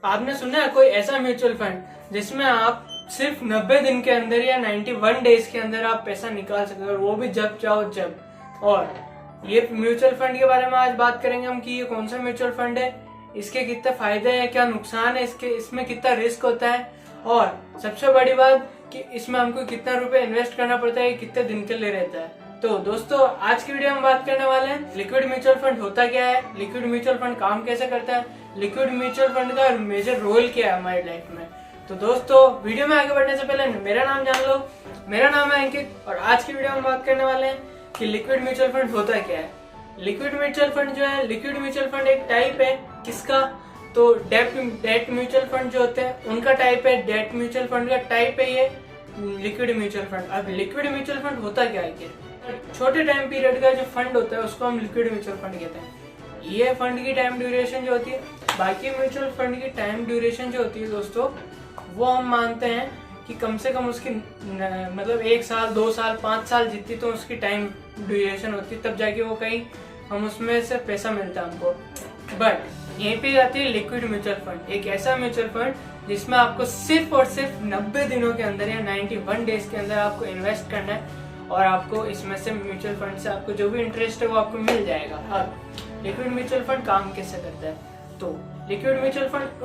आपने सुना है कोई ऐसा म्यूचुअल फंड जिसमें आप सिर्फ 90 दिन के अंदर या 91 डेज के अंदर आप पैसा निकाल सकते हो, और वो भी जब चाहो जब। और ये म्यूचुअल फंड के बारे में आज बात करेंगे हम कि ये कौन सा म्यूचुअल फंड है, इसके कितने फायदे हैं, क्या नुकसान है इसके, इसमें कितना रिस्क होता है, और सबसे बड़ी बात कि इसमें हमको कितना रुपए इन्वेस्ट करना पड़ता है, कितने दिन के लिए रहता है। तो दोस्तों आज की वीडियो में बात करने वाले हैं लिक्विड म्यूचुअल फंड होता क्या है, लिक्विड म्यूचुअल फंड काम कैसे करता है, लिक्विड म्यूचुअल फंड का मेजर रोल क्या है हमारी लाइफ में। तो दोस्तों वीडियो में आगे बढ़ने से पहले मेरा नाम जान लो। मेरा नाम है अंकित और आज की वीडियो में बात करने वाले हैं कि लिक्विड म्यूचुअल फंड होता क्या है। लिक्विड म्यूचुअल फंड जो है, लिक्विड म्यूचुअल फंड एक टाइप है किसका, तो डेट म्यूचुअल फंड जो होते हैं उनका टाइप है, डेट म्यूचुअल फंड का टाइप है ये लिक्विड म्यूचुअल फंड। अब लिक्विड म्यूचुअल फंड होता क्या है, छोटे टाइम पीरियड का जो फंड होता है उसको हम लिक्विड म्यूचुअल फंड कहते हैं। ये फंड की टाइम ड्यूरेशन जो होती है, बाकी म्यूचुअल फंड की टाइम ड्यूरेशन जो होती है दोस्तों, वो हम मानते हैं कि कम से कम उसकी मतलब 1 साल 2 साल 5 साल जितनी तो उसकी टाइम ड्यूरेशन होती है, तब जाके वो कहीं हम उसमें से पैसा मिलता है हमको। बट यहीं पे आती है लिक्विड म्यूचुअल फंड, एक ऐसा म्यूचुअल फंड जिसमें आपको सिर्फ और सिर्फ 90 दिनों के अंदर या 91 डेज के अंदर आपको इन्वेस्ट करना है और आपको इसमें से म्यूचुअल फंड से आपको जो भी इंटरेस्ट है वो आपको मिल जाएगा। अब लिक्विड म्यूचुअल फंड काम कैसे करता है, तो लिक्विड म्यूचुअल फंड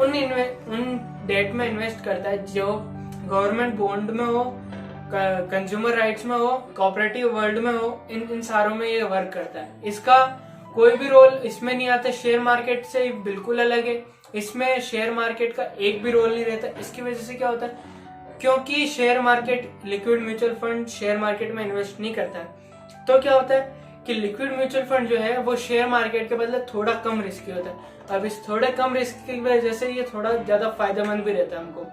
उन डेट में इन्वेस्ट करता है जो गवर्नमेंट बॉन्ड में हो, कंज्यूमर राइट्स में हो, कोऑपरेटिव वर्ल्ड में हो, इन सारों में ये वर्क करता है। इसका कोई भी रोल इसमें नहीं आता, शेयर मार्केट से बिल्कुल अलग है। इसमें शेयर मार्केट का एक भी रोल नहीं रहता। इसकी वजह से क्या होता है, क्योंकि share market, liquid mutual fund share market में इन्वेस्ट नहीं करता है, तो क्या होता है कि लिक्विड म्यूचुअल फंड जो है वो शेयर मार्केट के बदले थोड़ा कम रिस्की होता है। अब इस थोड़े कम रिस्क की वजह से ये थोड़ा ज्यादा फायदेमंद भी रहता है हमको,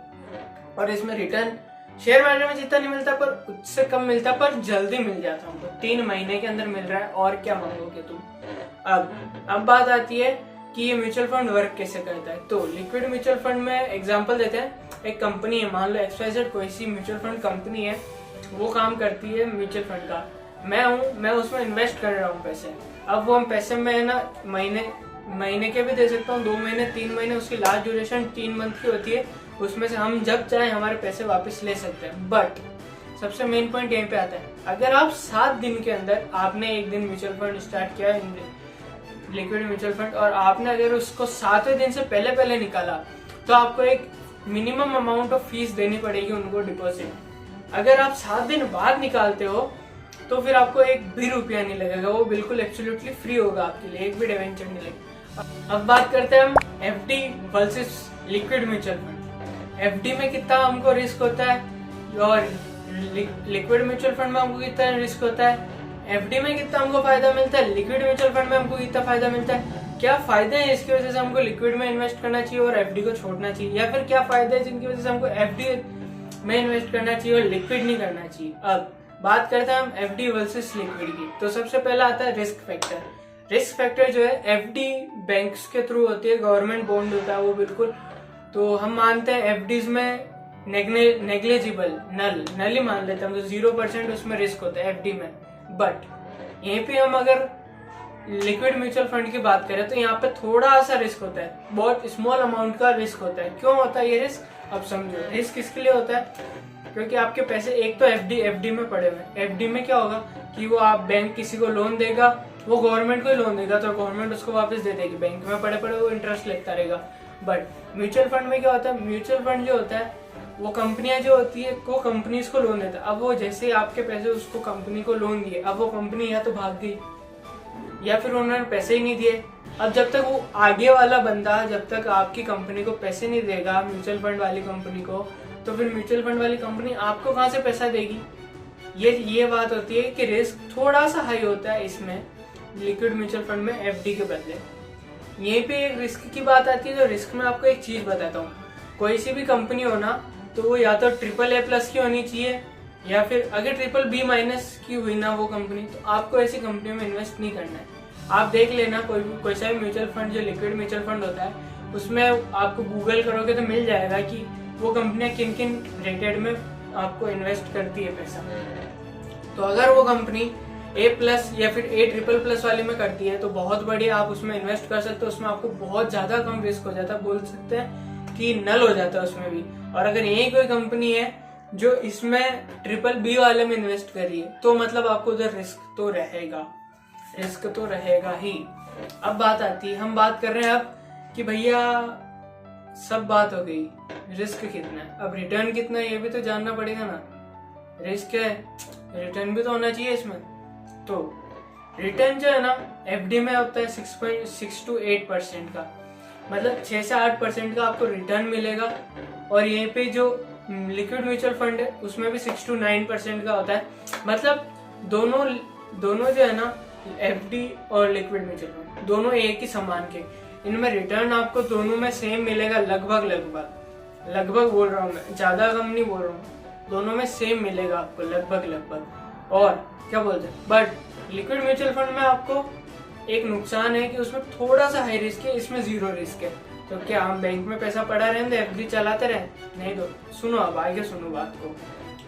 और इसमें रिटर्न शेयर मार्केट में जितना नहीं मिलता पर उससे कम मिलता, पर जल्दी मिल जाता हमको, 3 महीने के अंदर मिल रहा है, और क्या मांगोगे तुम। अब बात आती है कि ये म्यूचुअल फंड वर्क कैसे करता है। तो लिक्विड म्यूचुअल फंड में एग्जांपल देते हैं, एक कंपनी है, मान लो XYZ कोई सी म्यूचुअल फंड कंपनी है, वो काम करती है म्यूचुअल फंड का। मैं उसमें इन्वेस्ट कर रहा हूँ पैसे। अब वो हम पैसे में ना महीने के भी दे सकता हूँ, 2 महीने 3 महीने, उसकी लास्ट ड्यूरेशन 3 मंथ की होती है। उसमें से हम जब चाहे हमारे पैसे वापस ले सकते हैं। बट सबसे मेन पॉइंट यहीं पे आता है, अगर आप 7 दिन के अंदर आपने एक दिन म्यूचुअल फंड स्टार्ट किया लिक्विड म्यूचुअल फंड, और आपने अगर उसको 7वें दिन से पहले निकाला, तो आपको एक मिनिमम अमाउंट ऑफ फीस देनी पड़ेगी उनको, डिपॉजिट। अगर आप 7 दिन बाद निकालते हो तो फिर आपको एक भी रुपया नहीं लगेगा, वो बिल्कुल एब्सोल्युटली फ्री होगा आपके लिए, एक भी डिवेंचर नहीं लगेगा। अब बात करते हैं हम FD versus liquid mutual fund. FD में कितना हमको रिस्क होता है और लिक्विड म्यूचुअल फंड में हमको कितना रिस्क होता है, FD में कितना हमको फायदा मिलता है, लिक्विड म्यूचुअल फंड में हमको कितना फायदा मिलता है, क्या फायदे हैं इसकी वजह से हमको लिक्विड में इन्वेस्ट करना चाहिए और FD को छोड़ना चाहिए, या फिर क्या फायदे हैं जिनकी वजह से हमको FD में इन्वेस्ट करना चाहिए और लिक्विड नहीं करना चाहिए। अब बात करते हैं हम FD वर्सेस लिक्विड की। तो सबसे पहला आता है रिस्क फैक्टर। रिस्क फैक्टर जो है, FD बैंक्स के थ्रू होती है, गवर्नमेंट बॉन्ड होता है वो बिल्कुल, तो हम मानते हैं FDs में नेग्लिजिबल, नल ही मान लेते हैं, तो 0% उसमें रिस्क होता है FD में। बट यहीं पे हम अगर लिक्विड म्यूचुअल फंड की बात करें तो यहाँ पे थोड़ा सा रिस्क होता है, बहुत स्मॉल अमाउंट का रिस्क होता है। क्यों होता है ये रिस्क, अब समझो। रिस्क किसके लिए होता है, क्योंकि आपके पैसे एक तो FD में पड़े हुए। FD में क्या होगा कि वो आप बैंक किसी को लोन देगा, वो गवर्नमेंट को ही लोन देगा, तो गवर्नमेंट उसको वापस दे देगी, बैंक में पड़े वो इंटरेस्ट लेता रहेगा। बट म्यूचुअल फंड में क्या होता है, म्यूचुअल फंड जो होता है वो कंपनियां जो होती है वो कंपनीज को लोन देता है। अब वो जैसे आपके पैसे उसको कंपनी को लोन दिए, अब वो कंपनी या तो भाग गई या फिर उन्होंने पैसे ही नहीं दिए। अब जब तक वो आगे वाला बंदा, जब तक आपकी कंपनी को पैसे नहीं देगा, म्यूचुअल फंड वाली कंपनी को, तो फिर म्यूचुअल फंड वाली कंपनी आपको कहाँ से पैसा देगी। ये बात होती है कि रिस्क थोड़ा सा हाई होता है इसमें लिक्विड म्यूचुअल फंड में FD के बदले। यहीं पे एक रिस्क की बात आती है, तो रिस्क में आपको एक चीज बताता हूँ। कोई सी भी कंपनी हो ना, तो वो या तो AAA+ की होनी चाहिए, या फिर अगर BBB- की हुई ना वो कंपनी, तो आपको ऐसी कंपनी में इन्वेस्ट नहीं करना है। आप देख लेना कोई सा भी म्यूचुअल फंड जो लिक्विड म्यूचुअल फंड होता है, उसमें आपको गूगल करोगे तो मिल जाएगा कि वो कंपनियां किन किन रेटेड में आपको इन्वेस्ट करती है पैसा। तो अगर वो कंपनी A+ या फिर A++ वाली में करती है तो बहुत बढ़िया, आप उसमें इन्वेस्ट कर सकते हो। उसमें आपको बहुत ज्यादा कम रिस्क हो जाता है, बोल सकते हैं कि नल हो जाता है उसमें भी। और अगर यही कोई कंपनी है जो इसमें BBB वाले में इन्वेस्ट करिए तो मतलब आपको उधर रिस्क तो रहेगा ही। अब बात आती है, हम बात कर रहे हैं अब कि भैया सब बात हो गई, रिस्क कितना है, अब रिटर्न कितना है ये भी तो जानना पड़ेगा ना। रिस्क है, रिटर्न भी तो होना चाहिए इसमें। तो रिटर्न जो है ना FD में होता है 6.6 to 8% का, मतलब 6 से 8% का आपको रिटर्न मिलेगा। और यहीं पे जो लिक्विड म्यूचुअल फंड है उसमें भी 6 to 9% का होता है। मतलब दोनों जो है ना FD और लिक्विड म्यूचुअल फंड दोनों एक ही समान के, इनमें रिटर्न आपको दोनों में सेम मिलेगा, लगभग बोल रहा हूँ मैं, ज्यादा कम नहीं बोल रहा हूँ, दोनों में सेम मिलेगा आपको लगभग। और क्या बोलते हैं, बट लिक्विड म्यूचुअल फंड में आपको एक नुकसान है कि उसमें थोड़ा सा हाई रिस्क है, इसमें 0 रिस्क है। तो क्या हम बैंक में पैसा पड़ा रहने FD चलाते रहे? नहीं। तो सुनो, अब आगे सुनो बात को।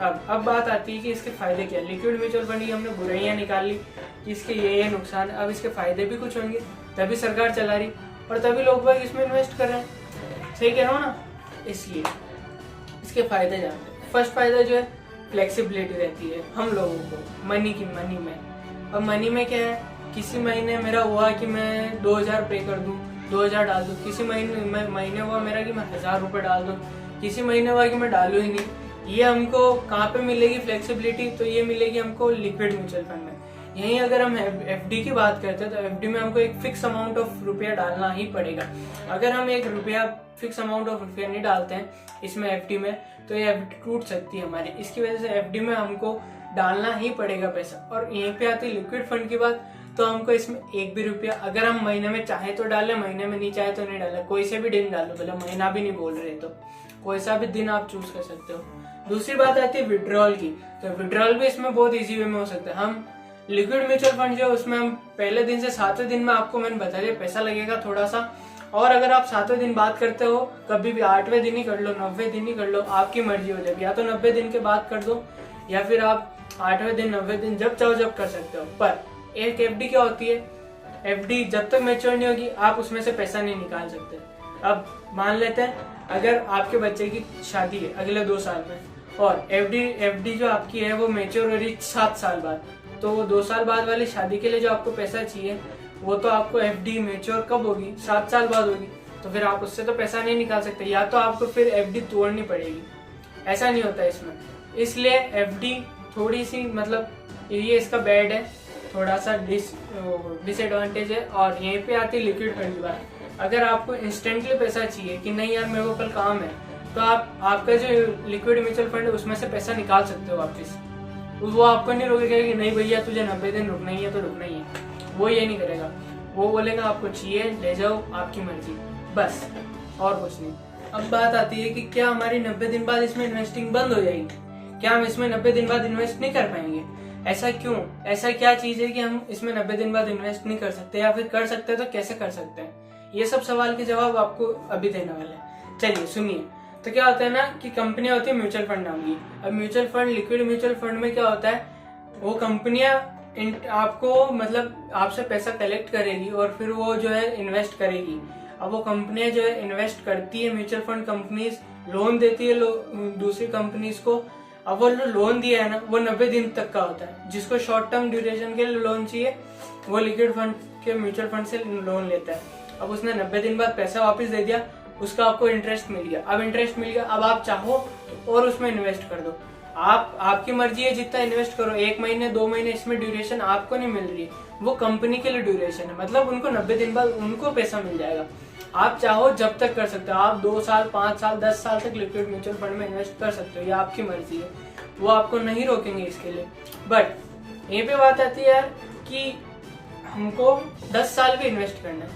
अब बात आती है कि इसके फायदे क्या। लिक्विड म्यूचुअल फंड की हमने बुराइयां निकाल ली कि इसके ये नुकसान, अब इसके फायदे भी कुछ होंगे, तभी सरकार चला रही और तभी लोग बाग इसमें इन्वेस्ट कर रहे हैं। सही कह रहा हूँ ना? इसलिए इसके फायदे जानते हैं। फर्स्ट फायदा जो है फ्लेक्सिबिलिटी रहती है हम लोगों को मनी में। अब मनी में क्या है, किसी महीने मेरा हुआ कि मैं 2000 पे कर दूं, 2000 डाल दूं, किसी महीने हुआ मेरा कि मैं 1000 रुपए डाल दूं, किसी महीने हुआ कि मैं डालू ही नहीं। ये हमको कहाँ पे मिलेगी फ्लेक्सिबिलिटी? तो ये मिलेगी हमको लिक्विड म्यूचुअल फंड में। यहीं अगर हम FD की बात करते हैं तो FD में हमको एक फिक्स अमाउंट ऑफ रुपया डालना ही पड़ेगा। अगर हम एक फिक्स अमाउंट ऑफ रुपया नहीं डालते हैं इसमें FD में तो ये FD टूट सकती है हमारी। इसकी वजह से FD में हमको डालना ही पड़ेगा पैसा। और यहीं पे आती है लिक्विड फंड की बात, तो हमको इसमें एक भी रुपया अगर हम महीने में चाहे तो डालें, महीने में नहीं चाहे तो नहीं डालें, कोई से भी दिन डालो, भले महीना भी नहीं बोल रहे तो कोई सा भी दिन आप चूज कर सकते हो। दूसरी बात आती है विड्रॉल की, तो विड्रॉल भी इसमें बहुत इजी वे में हो सकता है। हम लिक्विड म्यूचुअल फंड जो है उसमें हम पहले दिन से 7वें दिन में, आपको मैंने बता दिया, पैसा लगेगा थोड़ा सा। और अगर आप 7वें दिन बात करते हो, कभी भी 8वें दिन ही कर लो, 90वें दिन ही कर लो, आपकी मर्जी हो जाएगी। या तो 90 दिन के बाद कर दो या फिर आप 8वें दिन 90वें दिन जब चाहो जब कर सकते हो। पर एक FD क्या होती है, FD जब तक मैच्योर नहीं होगी आप उसमें से पैसा नहीं निकाल सकते। अब मान लेते हैं अगर आपके बच्चे की शादी है अगले 2 साल में और FD जो आपकी है वो मैच्योर हो रही 7 साल बाद, तो वो 2 साल बाद वाली शादी के लिए जो आपको पैसा चाहिए वो तो आपको FD मैच्योर कब होगी? 7 साल बाद होगी। तो फिर आप उससे तो पैसा नहीं निकाल सकते, या तो आपको फिर FD तोड़नी पड़ेगी। ऐसा नहीं होता इसमें, इसलिए FD थोड़ी सी मतलब ये इसका बैड है, थोड़ा सा डिसएडवांटेज है। और यहीं पे आती है लिक्विड फंड की बात। अगर आपको इंस्टेंटली पैसा चाहिए कि नहीं यार मेरे को कल काम है, तो आपका जो लिक्विड म्यूचुअल फंड है उसमें से पैसा निकाल सकते हो वापस। वो आपको नहीं रोकेगा कि नहीं भैया तुझे 90 दिन रुकना ही है तो रुकना ही है, वो ये नहीं करेगा। वो बोलेगा आपको चाहिए ले जाओ, आपकी मर्जी, बस और कुछ नहीं। अब बात आती है कि क्या हमारी 90 दिन बाद इसमें इन्वेस्टिंग बंद हो जाएगी? क्या हम इसमें 90 दिन बाद इन्वेस्ट नहीं कर पाएंगे? ऐसा क्यों? ऐसा क्या चीज है कि हम इसमें 90 दिन बाद इन्वेस्ट नहीं कर सकते, या फिर कर सकते हैं तो कैसे कर सकते हैं? ये सब सवाल के जवाब आपको अभी देने वाले हैं। चलिए सुनिए। तो क्या होता है ना कि कंपनियां होती है म्यूचुअल फंड नाम की। अब mutual fund, liquid mutual fund में क्या होता है, वो कंपनियां आपको मतलब आपसे पैसा कलेक्ट करेगी और फिर वो जो है इन्वेस्ट करेगी। अब वो कंपनियां जो है इन्वेस्ट करती है, म्यूचुअल फंड कंपनीज लोन देती है दूसरी कंपनीज को। अब वो लोन दिया है ना वो 90 दिन तक का होता है। जिसको शॉर्ट टर्म ड्यूरेशन के लिए लोन चाहिए वो लिक्विड फंड के म्यूचुअल फंड से लोन लेता है। अब उसने 90 दिन बाद पैसा वापस दे दिया, उसका आपको इंटरेस्ट मिल गया। अब इंटरेस्ट मिल गया, अब आप चाहो तो और उसमें इन्वेस्ट कर दो। आपकी मर्जी है जितना इन्वेस्ट करो। 1 महीने 2 महीने इसमें ड्यूरेशन आपको नहीं मिल रही, वो कंपनी के लिए ड्यूरेशन है। मतलब उनको 90 दिन बाद उनको पैसा मिल जाएगा। आप चाहो जब तक कर सकते हो, आप 2 साल 5 साल 10 साल तक लिक्विड म्यूचुअल फंड में इन्वेस्ट कर सकते हो, ये आपकी मर्जी है, वो आपको नहीं रोकेंगे इसके लिए। बट यहीं पे बात आती है यार कि हमको 10 साल भी इन्वेस्ट करना है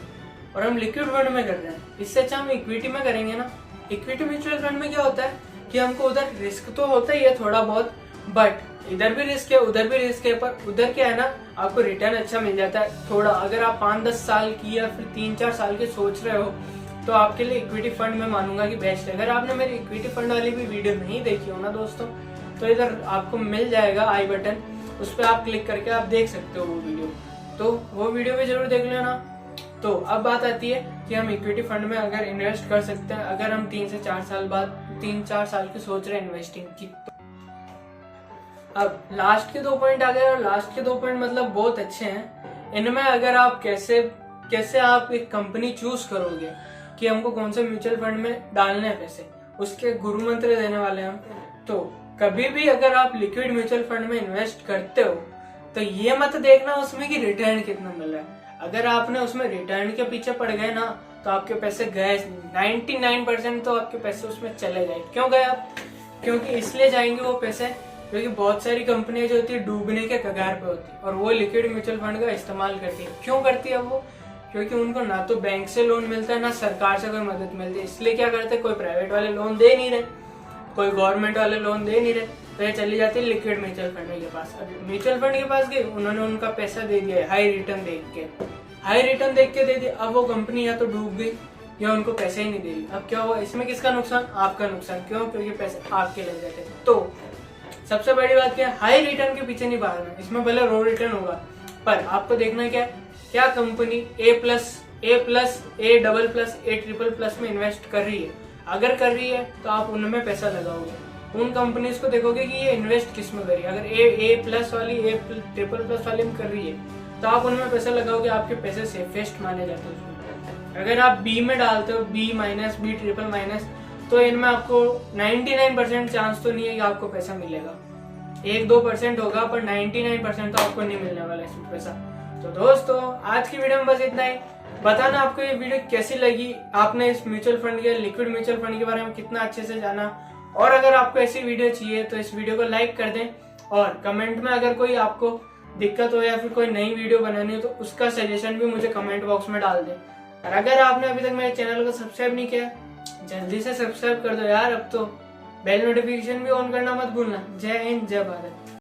और हम लिक्विड फंड में कर रहे हैं, इससे अच्छा हम इक्विटी में करेंगे ना। इक्विटी म्यूचुअल फंड में क्या होता है कि हमको उधर रिस्क तो होता ही है थोड़ा बहुत, बट इधर भी रिस्क है उधर भी रिस्क है। पर उधर क्या है ना, आपको रिटर्न अच्छा मिल जाता है थोड़ा। अगर आप 5-10 साल की या फिर 3-4 साल के सोच रहे हो तो आपके लिए इक्विटी फंड में मानूंगा कि बेस्ट है। अगर आपने मेरी इक्विटी फंड वाली भी वीडियो नहीं देखी हो ना दोस्तों, तो इधर आपको मिल जाएगा आई बटन, उस पर आप क्लिक करके आप देख सकते हो वो वीडियो, तो वो वीडियो भी जरूर देख लेना। तो अब बात आती है कि हम इक्विटी फंड में अगर इन्वेस्ट कर सकते हैं, अगर हम 3 से 4 साल बाद 3-4 साल की सोच रहे हैं इन्वेस्टिंग की। अब लास्ट के 2 पॉइंट आ गए, और लास्ट के 2 पॉइंट मतलब बहुत अच्छे हैं। इनमें अगर आप कैसे आप एक कंपनी चूज करोगे कि हमको कौन से म्यूचुअल फंड में डालने हैं पैसे, उसके गुरु मंत्र देने वाले हम। तो कभी भी अगर आप लिक्विड म्यूचुअल फंड में इन्वेस्ट करते हो तो ये मत देखना उसमें कि रिटर्न कितना मिल रहा है। अगर आपने उसमें रिटर्न के पीछे पड़ गए ना तो आपके पैसे गए, 99% तो आपके पैसे उसमें चले गए। क्यों गए आप? क्योंकि इसलिए जाएंगे वो पैसे क्योंकि बहुत सारी कंपनियां जो होती है डूबने के कगार पे होती है और वो लिक्विड म्यूचुअल फंड का इस्तेमाल करती है। क्यों करती है वो? क्योंकि उनको ना तो बैंक से लोन मिलता है ना सरकार से कोई मदद मिलती है। इसलिए क्या करते हैं, कोई प्राइवेट वाले लोन दे नहीं रहे, कोई गवर्नमेंट वाले लोन दे नहीं रहे, तो ये चली जाती है लिक्विड म्यूचुअल फंड के पास। अब म्यूचुअल फंड के पास गए, उन्होंने उनका पैसा दे दिया हाई रिटर्न देख के दे दिया। अब वो कंपनी या तो डूब गई या उनको पैसे ही नहीं दे रही। अब क्या हुआ इसमें? किसका नुकसान? आपका नुकसान। क्यों? क्योंकि पैसे आपके लग जाते हैं। तो सबसे बड़ी बात क्या है, हाई रिटर्न के पीछे नहीं भागना। इसमें भले लो रिटर्न होगा पर आपको देखना क्या company A+, A+, A++, A++ में इन्वेस्ट कर रही है। अगर कर रही है तो आप उनमें पैसा लगाओगे, उन कंपनीज को देखोगे कि ये इन्वेस्ट किस में कर रही है। अगर A+ वाली A++ वाली में कर रही है तो आप उनमें पैसा लगाओगे, आपके पैसे सेफेस्ट माने जाते हैं उसमें। अगर आप B में डालते हो B-, B++, तो इनमें आपको 99% चांस तो नहीं है कि आपको पैसा मिलेगा। 1-2% होगा पर 99% तो आपको नहीं मिलने वाला इसमें पैसा। तो दोस्तों आज की वीडियो में बस इतना ही। बताना आपको ये वीडियो कैसी लगी, आपने इस म्यूचुअल फंड के लिक्विड म्यूचुअल फंड के बारे में कितना अच्छे से जाना। और अगर आपको ऐसी वीडियो चाहिए तो इस वीडियो को लाइक कर दें और कमेंट में अगर कोई आपको दिक्कत हो या फिर कोई नई वीडियो बनानी हो तो उसका सजेशन भी मुझे कमेंट बॉक्स में डाल दें। और अगर आपने अभी तक मेरे चैनल को सब्सक्राइब नहीं किया जल्दी से सब्सक्राइब कर दो यार। अब तो बेल नोटिफिकेशन भी ऑन करना मत भूलना। जय हिंद, जय भारत।